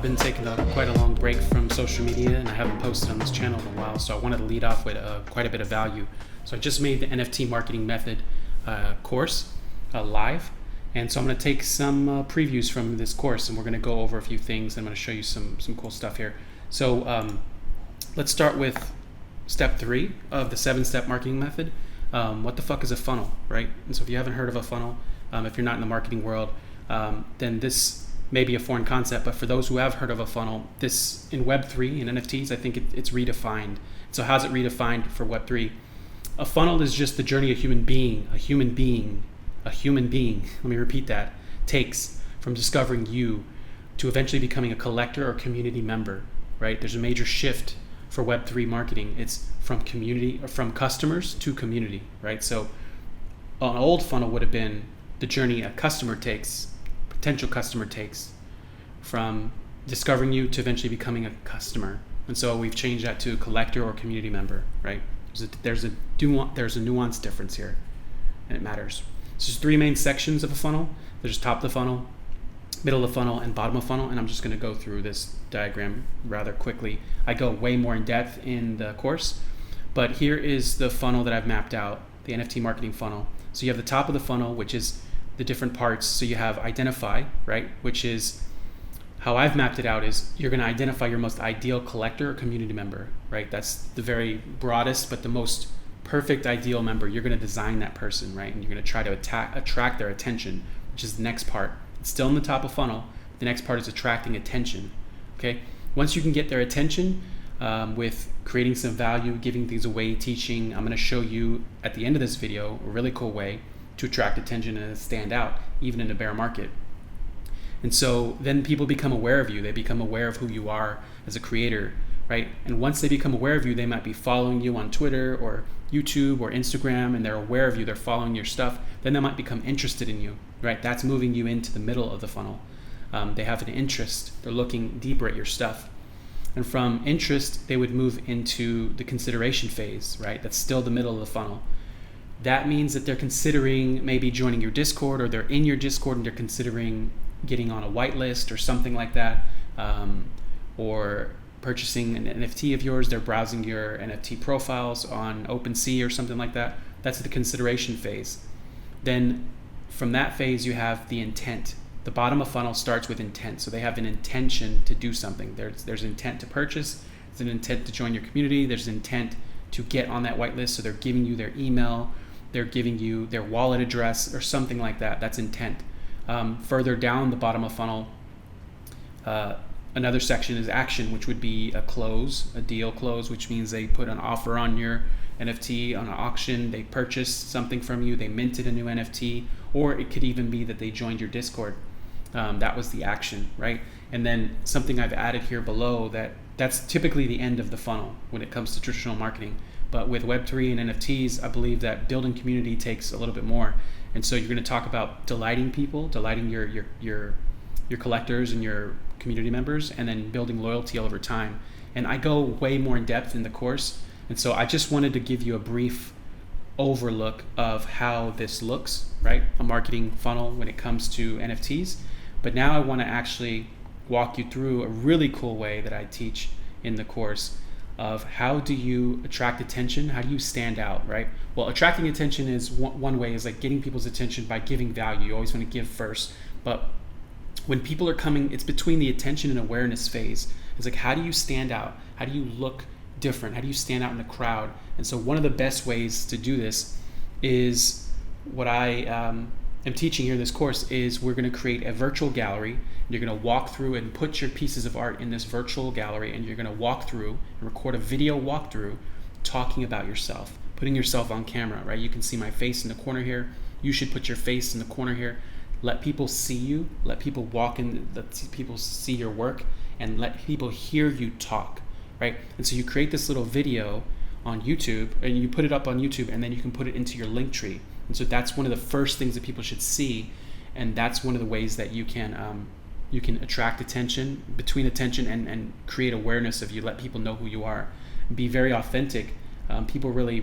been taking quite a long break from social media, and I haven't posted on this channel in a while, so I wanted to lead off with quite a bit of value. So I just made the NFT Marketing Method course live, and so I'm going to take some previews from this course, and we're going to go over a few things. I'm going to show you some cool stuff here. So let's start with step 3 of the 7-step marketing method. What the fuck is a funnel, right? And so if you haven't heard of a funnel, if you're not in the marketing world, then this may be a foreign concept, but for those who have heard of a funnel, this in Web3 and NFTs, I think it's redefined. So how's it redefined for Web3? A funnel is just the journey a human being, let me repeat that, takes from discovering you to eventually becoming a collector or community member, right? There's a major shift for Web3 marketing. It's from community, or from customers to community, right? So an old funnel would have been the journey a potential customer takes from discovering you to eventually becoming a customer. And so we've changed that to collector or community member, right? There's a nuance difference here, and it matters. So there's 3 main sections of a funnel. There's top of the funnel, middle of the funnel, and bottom of the funnel. And I'm just going to go through this diagram rather quickly. I go way more in depth in the course, but here is the funnel that I've mapped out, the NFT marketing funnel. So you have the top of the funnel, which is the different parts. So you have identify, right? Which is how I've mapped it out, is you're going to identify your most ideal collector or community member, right? That's the very broadest, but the most perfect ideal member. You're going to design that person, right? And you're going to try to attract their attention, which is the next part. It's still in the top of funnel. The next part is attracting attention, okay? Once you can get their attention with creating some value, giving things away, teaching, I'm going to show you at the end of this video a really cool way to attract attention and stand out even in a bear market. And so then people become aware of you. They become aware of who you are as a creator, right? And once they become aware of you, they might be following you on Twitter or YouTube or Instagram, and they're aware of you, they're following your stuff. Then they might become interested in you, right? That's moving you into the middle of the funnel. They have an interest. They're looking deeper at your stuff. And from interest, they would move into the consideration phase, right? That's still the middle of the funnel. That means that they're considering maybe joining your Discord, or they're in your Discord and they're considering getting on a whitelist or something like that, or purchasing an NFT of yours. They're browsing your NFT profiles on OpenSea or something like that. That's the consideration phase. Then from that phase, you have the intent. The bottom of funnel starts with intent. So they have an intention to do something. There's intent to purchase. There's an intent to join your community. There's intent to get on that whitelist. So they're giving you their email. They're giving you their wallet address or something like that. That's intent. Further down the bottom of funnel, another section is action, which would be a deal close, which means they put an offer on your NFT on an auction. They purchased something from you. They minted a new NFT, or it could even be that they joined your Discord. That was the action, right? And then something I've added here below, that's typically the end of the funnel when it comes to traditional marketing. But with Web3 and NFTs, I believe that building community takes a little bit more. And so you're going to talk about delighting people, delighting your collectors and your community members, and then building loyalty over time. And I go way more in depth in the course. And so I just wanted to give you a brief overlook of how this looks, right? A marketing funnel when it comes to NFTs. But now I want to actually walk you through a really cool way that I teach in the course of how do you attract attention? How do you stand out, right? Well, attracting attention is one way, is like getting people's attention by giving value. You always want to give first. But when people are coming, it's between the attention and awareness phase. It's like, how do you stand out? How do you look different? How do you stand out in the crowd? And so one of the best ways to do this is what I am teaching here in this course is we're going to create a virtual gallery. You're going to walk through and put your pieces of art in this virtual gallery, and you're going to walk through and record a video walkthrough talking about yourself, putting yourself on camera, right? You can see my face in the corner here. You should put your face in the corner here. Let people see you. Let people let people see your work, and let people hear you talk, right? And so you create this little video on YouTube, and you put it up on YouTube, and then you can put it into your link tree. And so that's one of the first things that people should see, and that's one of the ways that you can attract attention, between attention and create awareness of you. Let people know who you are. Be very authentic. People really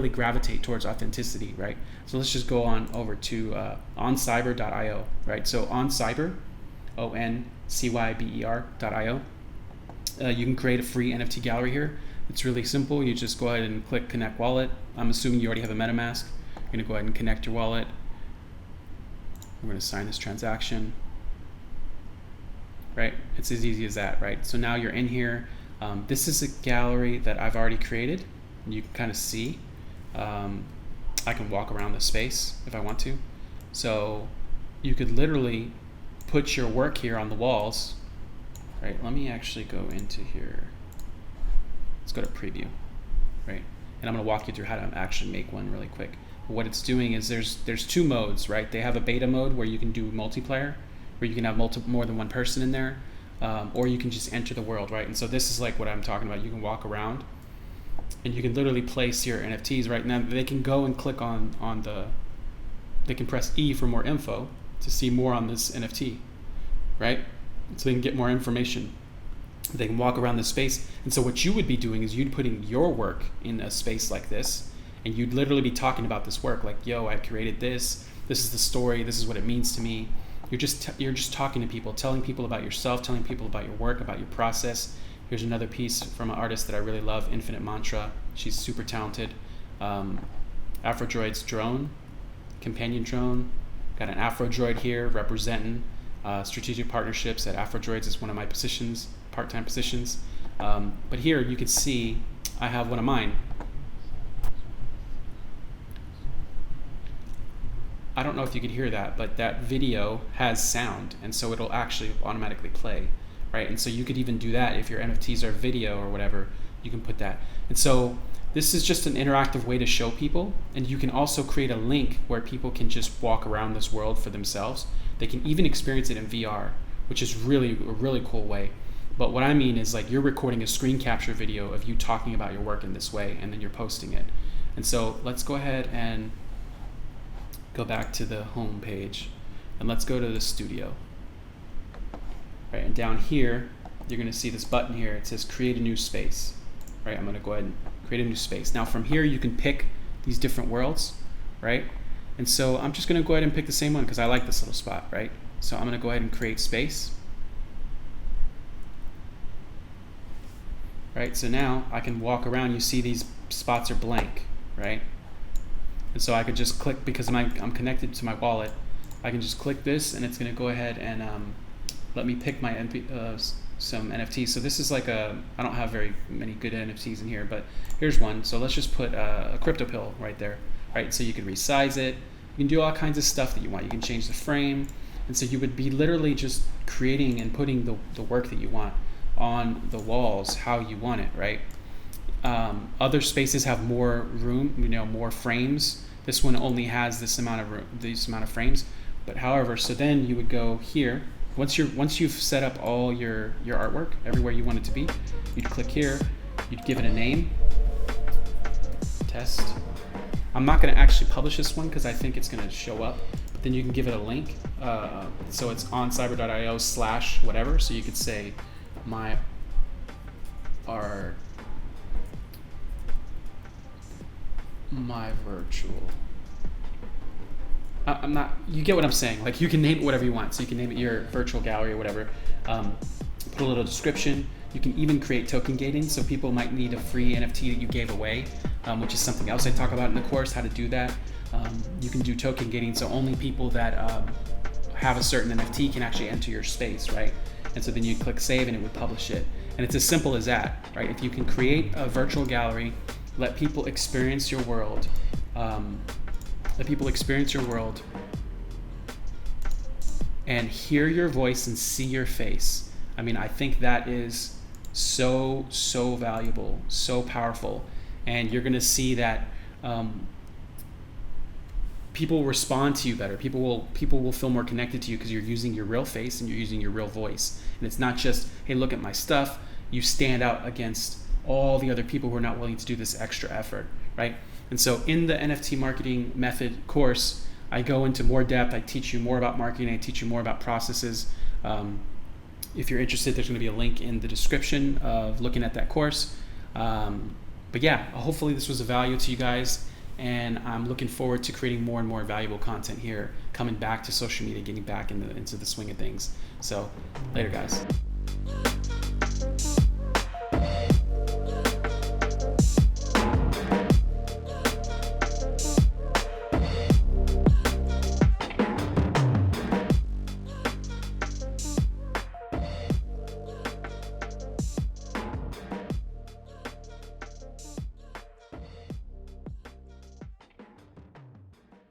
gravitate towards authenticity, right? So let's just go on over to oncyber.io, right? So oncyber oncyber.io. You can create a free NFT gallery here. It's really simple. You just go ahead and click connect wallet. I'm assuming you already have a MetaMask. You're gonna go ahead and connect your wallet. We're gonna sign this transaction. Right, it's as easy as that, right? So now you're in here. This is a gallery that I've already created. You can kind of see. I can walk around the space if I want to. So you could literally put your work here on the walls. Right, let me actually go into here. Let's go to preview, right? And I'm gonna walk you through how to actually make one really quick. But what it's doing is there's two modes, right? They have a beta mode where you can do multiplayer, where you can have more than one person in there, or you can just enter the world, right? And so this is like what I'm talking about. You can walk around, and you can literally place your NFTs right now. They can go and click on they can press E for more info to see more on this NFT, right? So they can get more information. They can walk around the space. And so what you would be doing is you'd putting your work in a space like this, and you'd literally be talking about this work like, yo, I created this. This is the story. This is what it means to me. You're just talking to people, telling people about yourself, telling people about your work, about your process. Here's another piece from an artist that I really love, Infinite Mantra. She's super talented. Afrodroid's drone, companion drone. Got an Afrodroid here representing strategic partnerships at Afrodroids is one of my positions, part-time positions. But here you can see I have one of mine. I don't know if you could hear that, but that video has sound, and so it'll actually automatically play, right? And so you could even do that if your NFTs are video or whatever, you can put that. And so this is just an interactive way to show people, and you can also create a link where people can just walk around this world for themselves. They can even experience it in VR, which is really a really cool way. But what I mean is like you're recording a screen capture video of you talking about your work in this way, and then you're posting it. And so let's go ahead and go back to the home page, and let's go to the studio. Right, and down here, you're gonna see this button here. It says create a new space. Right, I'm gonna go ahead and create a new space. Now from here, you can pick these different worlds, right? And so I'm just gonna go ahead and pick the same one because I like this little spot, right? So I'm gonna go ahead and create space. Right, so now I can walk around. You see these spots are blank, right? And so I could just click, because I'm connected to my wallet, I can just click this and it's gonna go ahead and let me pick my some NFTs. So this is like I don't have very many good NFTs in here, but here's one. So let's just put a crypto pill right there, right? So you can resize it. You can do all kinds of stuff that you want. You can change the frame. And so you would be literally just creating and putting the work that you want on the walls how you want it, right? Other spaces have more room, more frames. This one only has this amount of room, this amount of frames. But however, so then you would go here. Once you've set up all your artwork everywhere you want it to be, you'd click here. You'd give it a name. Test. I'm not going to actually publish this one because I think it's going to show up. But then you can give it a link. So it's oncyber.io/whatever. So you could say my art. My virtual. I'm not. You get what I'm saying. Like you can name it whatever you want. So you can name it your virtual gallery or whatever. Put a little description. You can even create token gating. So people might need a free NFT that you gave away, which is something else I talk about in the course. How to do that. You can do token gating. So only people that have a certain NFT can actually enter your space, right? And so then you click save and it would publish it. And it's as simple as that, right? If you can create a virtual gallery. Let people experience your world. Let people experience your world and hear your voice and see your face. I mean, I think that is so valuable, so powerful. And you're gonna see that people respond to you better. People will feel more connected to you because you're using your real face and you're using your real voice. And it's not just, hey, look at my stuff. You stand out against all the other people who are not willing to do this extra effort, right? And so in the NFT marketing method course, I go into more depth. I teach you more about marketing. I teach you more about processes. If you're interested, there's going to be a link in the description of looking at that course. But yeah, hopefully this was of value to you guys, and I'm looking forward to creating more and more valuable content here coming back to social media, getting back into the swing of things. So later, guys.